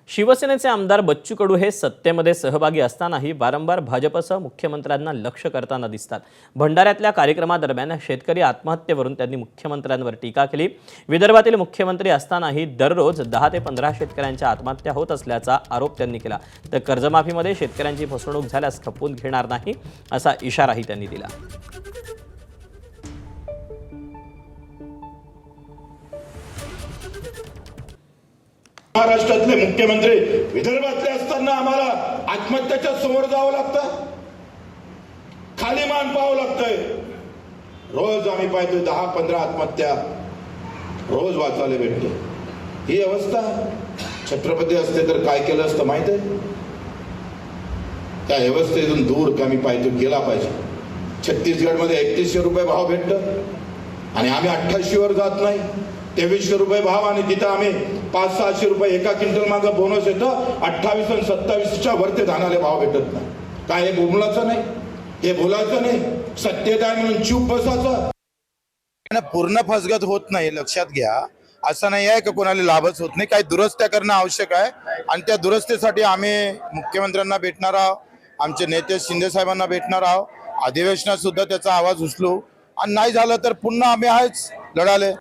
शिवसेनेचे आमदार बच्चू कडू हे सत्तेमध्ये सहभागी असतानाही वारंवार भाजपसह मुख्यमंत्र्यांना लक्ष्य करताना दिसतात। भंडाऱ्यातल्या कार्यक्रमादरम्यान शेतकरी आत्महत्येवरून त्यांनी मुख्यमंत्र्यांवर टीका केली। विदर्भातील मुख्यमंत्री असतानाही दररोज 10 ते 15 शेतकऱ्यांच्या आत्महत्या होत असल्याचा आरोप त्यांनी केला। तर कर्जमाफीमध्ये शेतकऱ्यांची फसवणूक झाल्यास खपवून घेणार नाही असा इशाराही त्यांनी दिला। महाराष्ट्रातले मुख्यमंत्री विदर्भातले असताना आम्हाला आत्महत्याच्या समोर जावं लागतं, खाली मान पाहावं लागतंय। रोज आम्ही पाहतो 10-15 आत्महत्या रोज वाचायला भेटतो। ही अवस्था छत्रपती असते तर काय केलं असतं माहित आहे? त्या व्यवस्थेतून दूर कमी पाहिजे गेला पाहिजे। छत्तीसगडमध्ये 3100 रुपये भाव भेटत आणि आम्ही 88 वर जात नाही। 2300 रुपये भाव आणि तिथं आम्ही 500-600 रुपये एका क्विंटल मागे बोनस येतं। 28 आणि 27च्या वरती धानाले भाव भेटत नाही। काय हे बोलायचं नाही? हे बोलायचं नाही? सत्तेत आहे म्हणून चूप बसायचं? पूर्ण फसगत होत नाही, लक्षात घ्या। असं नाही आहे की कोणाला लाभच होत नाही, काही दुरुस्त्या करणं आवश्यक आहे आणि त्या दुरुस्तीसाठी आम्ही मुख्यमंत्र्यांना भेटणार आहोत, आमचे नेते शिंदे साहेबांना भेटणार आहोत। अधिवेशनात सुद्धा त्याचा आवाज उचलू आणि नाही झालं तर पुन्हा आम्ही आहेच लढाले।